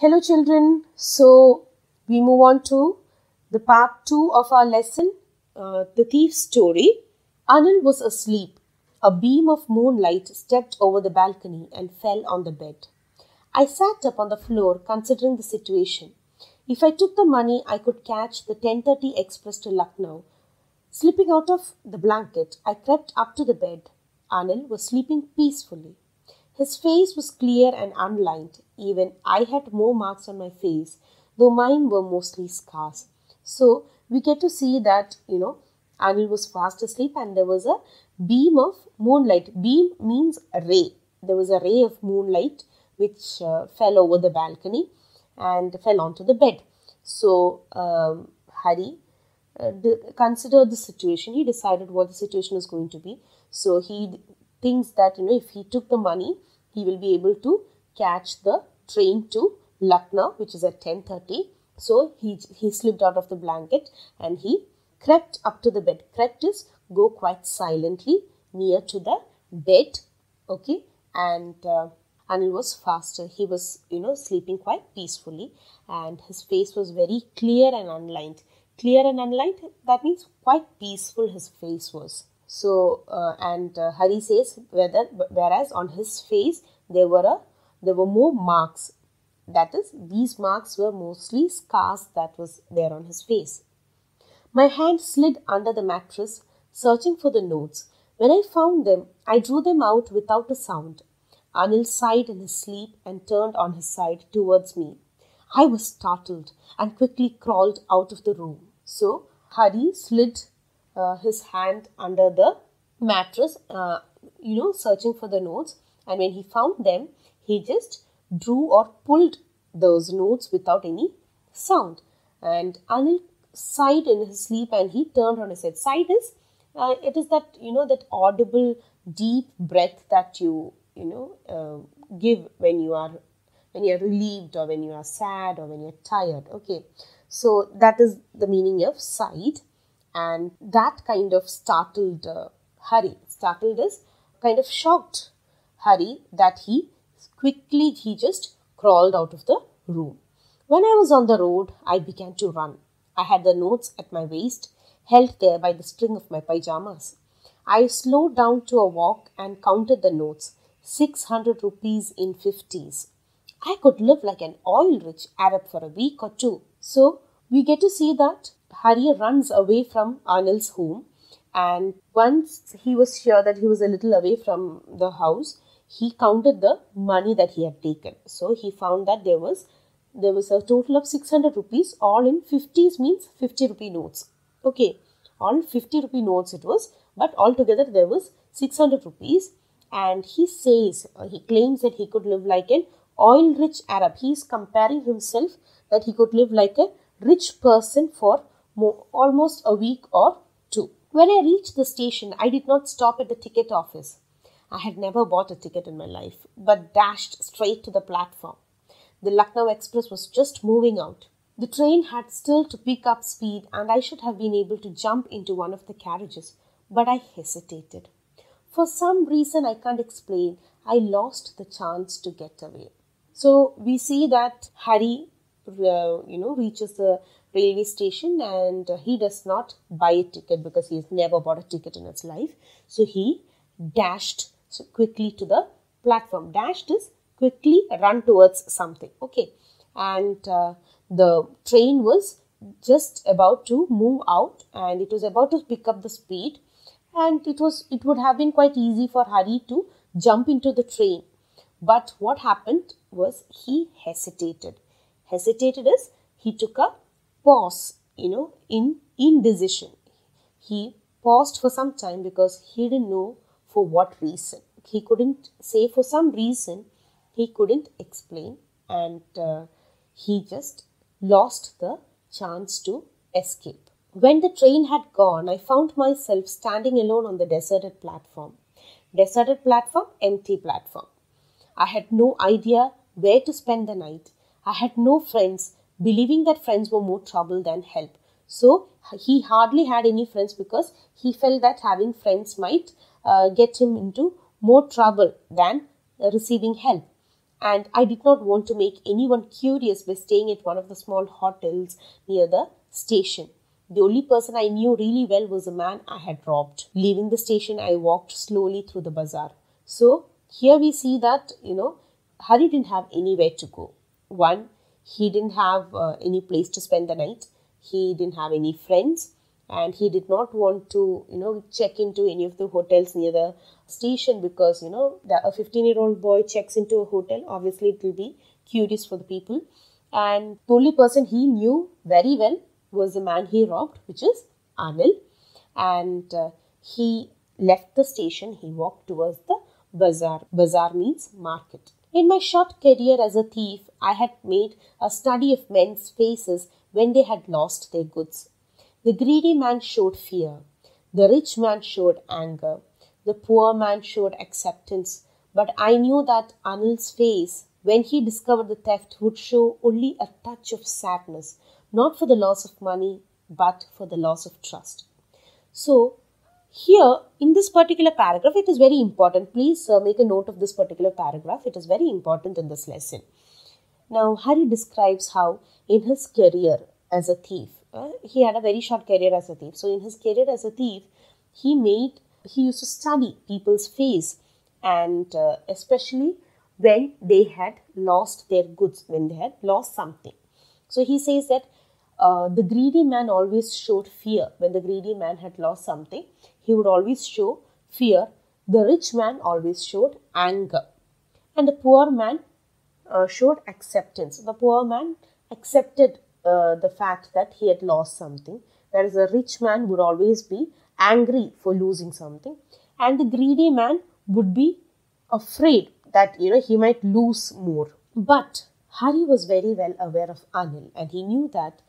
Hello children, so we move on to the part 2 of our lesson, the thief's story. Anil was asleep. A beam of moonlight stepped over the balcony and fell on the bed. I sat up on the floor considering the situation. If I took the money, I could catch the 10:30 express to Lucknow. Slipping out of the blanket, I crept up to the bed. Anil was sleeping peacefully. His face was clear and unlined. Even I had more marks on my face, though mine were mostly scars. So we get to see that, Anil was fast asleep and there was a beam of moonlight. Beam means a ray. There was a ray of moonlight which fell over the balcony and fell onto the bed. So Hari considered the situation. He decided what the situation was going to be. So he thinks that if he took the money, he will be able to catch the train to Lucknow, which is at 10:30. So he slipped out of the blanket and he crept up to the bed. Crept is go quite silently near to the bed. Okay, and it was faster. He was sleeping quite peacefully, and his face was very clear and unlined. Clear and unlined, that means quite peaceful his face was. So, Hari says whereas on his face there were more marks. That is, these marks were mostly scars that was there on his face. My hand slid under the mattress, searching for the notes. When I found them, I drew them out without a sound. Anil sighed in his sleep and turned on his side towards me. I was startled and quickly crawled out of the room. So, Hari slid his hand under the mattress, searching for the notes. And when he found them, he just drew or pulled those notes without any sound. And Anil sighed in his sleep and he turned on his head. Sighed is, it is that, that audible deep breath that you, give when you are relieved or when you are sad or when you're tired. Okay. So that is the meaning of sighed. And that kind of startled Hari. Startled is kind of shocked Hari that he just crawled out of the room. When I was on the road, I began to run. I had the notes at my waist, held there by the string of my pyjamas. I slowed down to a walk and counted the notes, 600 rupees in 50s. I could live like an oil-rich Arab for a week or two. So we get to see that Hari runs away from Anil's home, and once he was sure that he was a little away from the house, he counted the money that he had taken. So he found that there was a total of 600 rupees, all in 50s means 50 rupee notes. Okay, all 50 rupee notes it was, but altogether there was 600 rupees, and he claims that he could live like an oil-rich Arab. He is comparing himself that he could live like a rich person for almost a week or two. When I reached the station, I did not stop at the ticket office. I had never bought a ticket in my life, but dashed straight to the platform. The Lucknow Express was just moving out. The train had still to pick up speed, and I should have been able to jump into one of the carriages, but I hesitated. For some reason I can't explain, I lost the chance to get away. So we see that Hari reaches the railway station and he does not buy a ticket because he has never bought a ticket in his life. So he dashed quickly to the platform. Dashed is quickly run towards something. Okay. And the train was just about to move out and it was about to pick up the speed, and it would have been quite easy for Hari to jump into the train. But what happened was he hesitated. Hesitated is he took a pause, in indecision. He paused for some time because he didn't know for what reason. He couldn't say for some reason, he couldn't explain, and he just lost the chance to escape. When the train had gone, I found myself standing alone on the deserted platform. Deserted platform, empty platform. I had no idea where to spend the night. I had no friends, believing that friends were more trouble than help. So he hardly had any friends because he felt that having friends might get him into more trouble than receiving help. and I did not want to make anyone curious by staying at one of the small hotels near the station. The only person I knew really well was the man I had robbed. Leaving the station, I walked slowly through the bazaar. So here we see that, Hari didn't have anywhere to go. One, he didn't have any place to spend the night. He didn't have any friends, and he did not want to, check into any of the hotels near the station because, a 15-year-old boy checks into a hotel. Obviously, it will be curious for the people. And the only person he knew very well was the man he robbed, which is Anil. And he left the station. He walked towards the bazaar. Bazaar means market. In my short career as a thief, I had made a study of men's faces when they had lost their goods. The greedy man showed fear. The rich man showed anger. The poor man showed acceptance. But I knew that Anil's face, when he discovered the theft, would show only a touch of sadness, not for the loss of money, but for the loss of trust. So, here in this particular paragraph, it is very important. Please make a note of this particular paragraph. It is very important in this lesson. Now, Hari describes how in his career as a thief, he had a very short career as a thief. So, in his career as a thief, he used to study people's face, and especially when they had lost their goods, when they had lost something. So, he says that the greedy man always showed fear. When the greedy man had lost something, he would always show fear. The rich man always showed anger. And the poor man showed acceptance. The poor man accepted the fact that he had lost something, whereas the rich man would always be angry for losing something. And the greedy man would be afraid that, he might lose more. But Hari was very well aware of Anil, and he knew that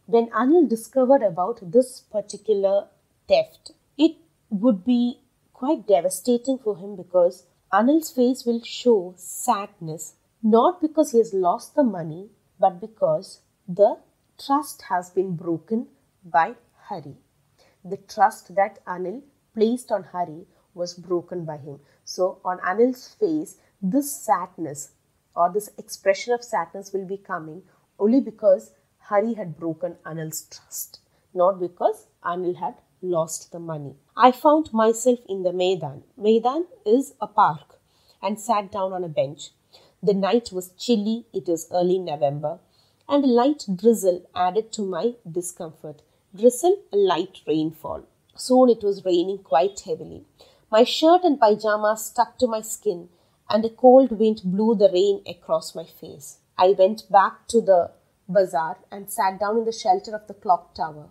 when Anil discovered about this particular theft, it would be quite devastating for him because Anil's face will show sadness, not because he has lost the money, but because the trust has been broken by Hari. The trust that Anil placed on Hari was broken by him. So on Anil's face, this sadness or this expression of sadness will be coming only because Hari had broken Anil's trust, not because Anil had lost the money. I found myself in the Maidan. Maidan is a park, and sat down on a bench. The night was chilly, it was early November, and a light drizzle added to my discomfort. Drizzle, a light rainfall. Soon it was raining quite heavily. My shirt and pyjamas stuck to my skin, and a cold wind blew the rain across my face. I went back to the bazaar and sat down in the shelter of the clock tower.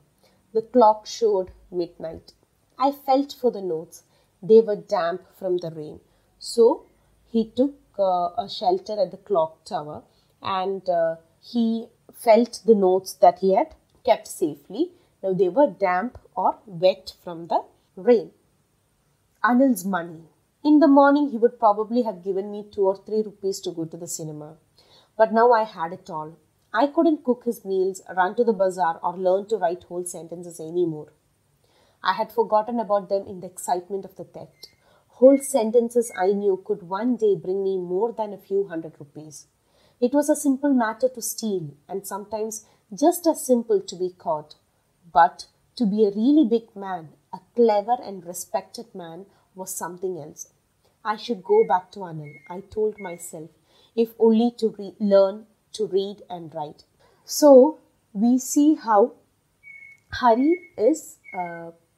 The clock showed midnight. I felt for the notes. They were damp from the rain. So he took a shelter at the clock tower, and he felt the notes that he had kept safely. Now they were damp or wet from the rain. Anil's money. In the morning, he would probably have given me 2 or 3 rupees to go to the cinema. But now I had it all. I couldn't cook his meals, run to the bazaar, or learn to write whole sentences anymore. I had forgotten about them in the excitement of the theft. Whole sentences I knew could one day bring me more than a few hundred rupees. It was a simple matter to steal, and sometimes just as simple to be caught. But to be a really big man, a clever and respected man, was something else. I should go back to Anil, I told myself, if only to learn to read and write. So, we see how Hari is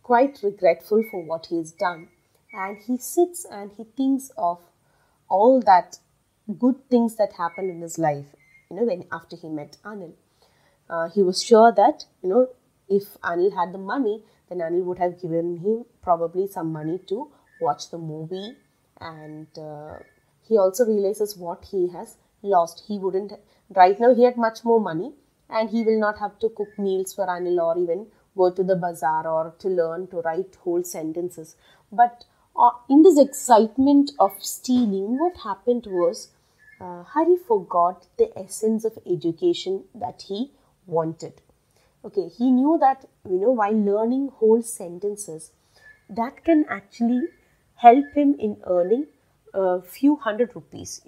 quite regretful for what he has done. And he sits and he thinks of all that good things that happened in his life, when after he met Anil. He was sure that, if Anil had the money, then Anil would have given him probably some money to watch the movie. And he also realizes what he has lost. He wouldn't, right now he had much more money, and he will not have to cook meals for Anil or even go to the bazaar or to learn to write whole sentences. But in this excitement of stealing, what happened was Hari forgot the essence of education that he wanted. Okay, he knew that, while learning whole sentences, that can actually help him in earning a few hundred rupees,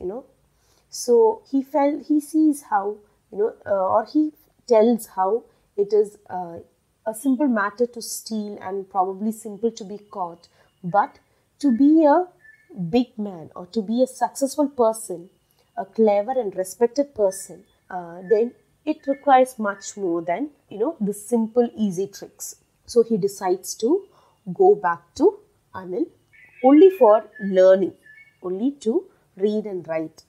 So he sees how, or he tells how it is a simple matter to steal and probably simple to be caught. But to be a big man or to be a successful person, a clever and respected person, then it requires much more than, the simple easy tricks. So he decides to go back to Anil only for learning, only to read and write.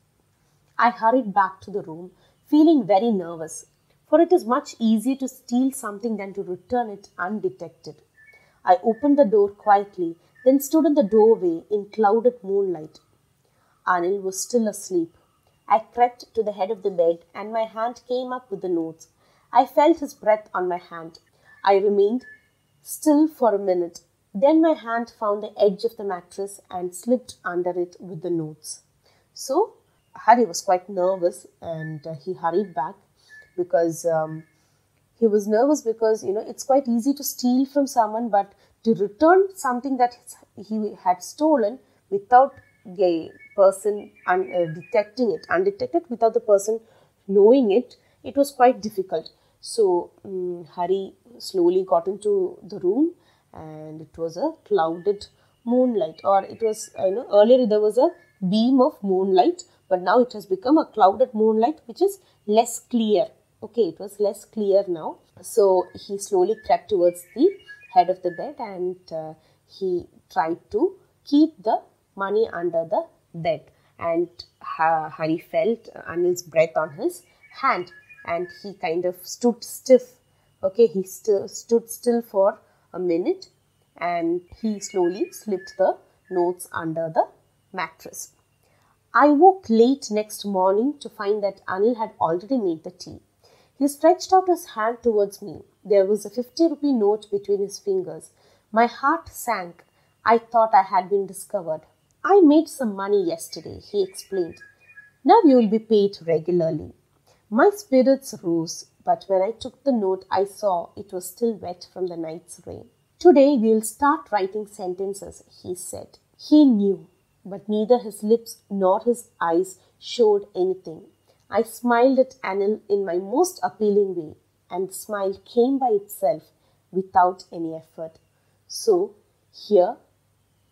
I hurried back to the room, feeling very nervous, for it is much easier to steal something than to return it undetected. I opened the door quietly, then stood in the doorway in clouded moonlight. Anil was still asleep. I crept to the head of the bed and my hand came up with the notes. I felt his breath on my hand. I remained still for a minute. Then my hand found the edge of the mattress and slipped under it with the notes. So Harry was quite nervous and he hurried back because he was nervous because, it's quite easy to steal from someone, but to return something that he had stolen without the person detecting it, undetected, without the person knowing it, it was quite difficult. So Harry slowly got into the room and it was a clouded moonlight, or it was, earlier there was a beam of moonlight, but now it has become a clouded moonlight which is less clear. Okay, it was less clear now. So he slowly crept towards the head of the bed and he tried to keep the money under the bed. And Harry felt Anil's breath on his hand and he kind of stood stiff. Okay, he stood still for a minute and he slowly slipped the notes under the mattress. I woke late next morning to find that Anil had already made the tea. He stretched out his hand towards me. There was a 50-rupee note between his fingers. My heart sank. I thought I had been discovered. I made some money yesterday, he explained. Now you will be paid regularly. My spirits rose, but when I took the note, I saw it was still wet from the night's rain. Today we will start writing sentences, he said. He knew, but neither his lips nor his eyes showed anything. I smiled at Anil in my most appealing way, and the smile came by itself without any effort. So, here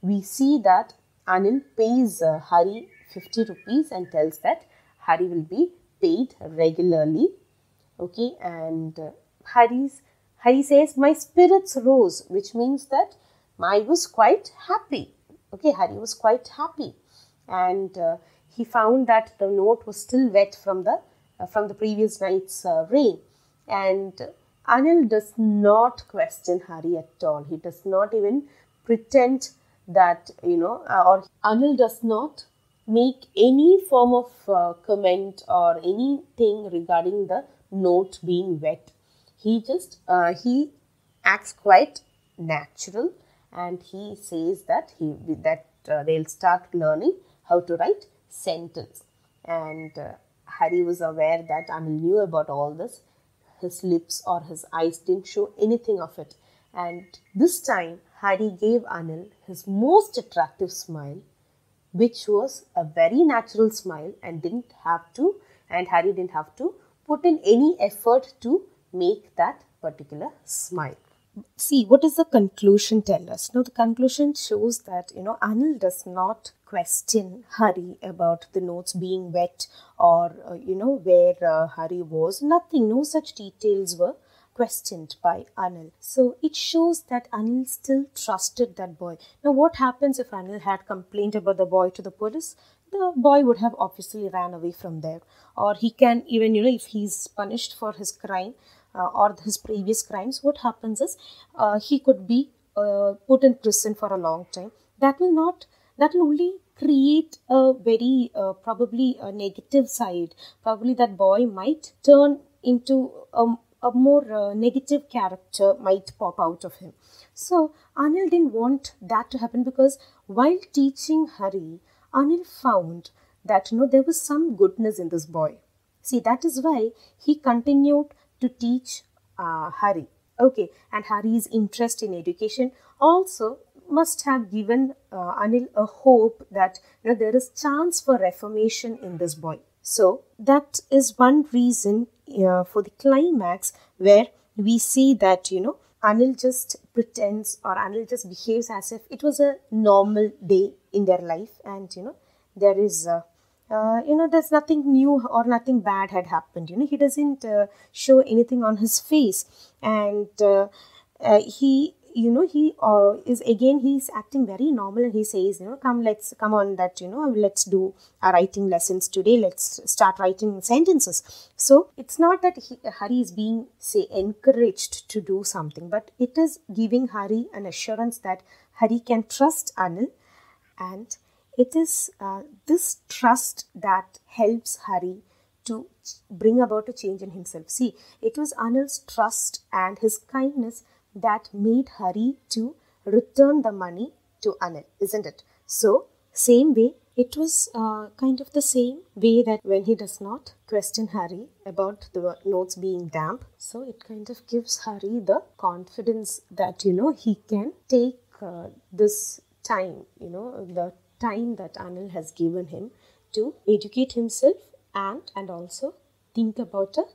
we see that Anil pays Harry 50 rupees and tells that Harry will be paid regularly. Okay, and Harry says, my spirits rose, which means that I was quite happy. Okay, Harry was quite happy. And he found that the note was still wet from the previous night's rain. And Anil does not question Harry at all. He does not even pretend that, or Anil does not make any form of comment or anything regarding the note being wet. He just, he acts quite natural and he says that they'll start learning how to write sentence. And Harry was aware that Anil knew about all this. His lips or his eyes didn't show anything of it. And this time, Harry gave Anil his most attractive smile, which was a very natural smile and Harry didn't have to put in any effort to make that particular smile. See, what does the conclusion tell us? Now, the conclusion shows that, Anil does not question Harry about the notes being wet or, where Harry was. Nothing, no such details were questioned by Anil. So, it shows that Anil still trusted that boy. Now, what happens if Anil had complained about the boy to the police? The boy would have obviously ran away from there. Or he can even, if he's punished for his crime, or his previous crimes, what happens is he could be put in prison for a long time. That will only create a very probably a negative side. Probably that boy might turn into a more negative character might pop out of him. So Anil didn't want that to happen because while teaching Harry, Anil found that there was some goodness in this boy. See, that is why he continued to teach Harry. Okay, and Harry's interest in education also must have given Anil a hope that there is chance for reformation in this boy. So that is one reason for the climax where we see that, Anil just pretends, or Anil just behaves as if it was a normal day in their life, and, there is there's nothing new or nothing bad had happened. He doesn't show anything on his face, and he's acting very normal, and he says, come on, that, let's do our writing lessons today, let's start writing sentences. So it's not that Hari is being, say, encouraged to do something, but it is giving Hari an assurance that Hari can trust Anil, and it is this trust that helps Hari to bring about a change in himself. See, it was Anil's trust and his kindness that made Hari to return the money to Anil, isn't it? So, same way, it was kind of the same way that when he does not question Hari about the notes being damp, so it kind of gives Hari the confidence that, he can take this time, the time that Anil has given him to educate himself and also think about a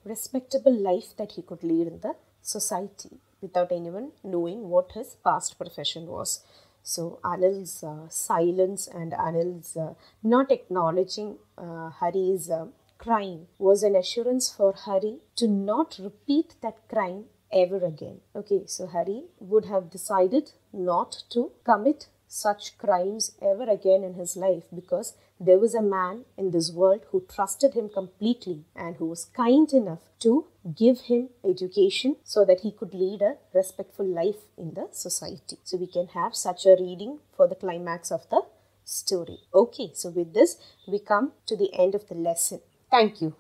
respectable life that he could lead in the society without anyone knowing what his past profession was. So Anil's silence and Anil's not acknowledging Hari's crime was an assurance for Hari to not repeat that crime ever again. Okay, so Hari would have decided not to commit such crimes ever again in his life, because there was a man in this world who trusted him completely and who was kind enough to give him education so that he could lead a respectful life in the society. So we can have such a reading for the climax of the story. Okay, so with this we come to the end of the lesson. Thank you.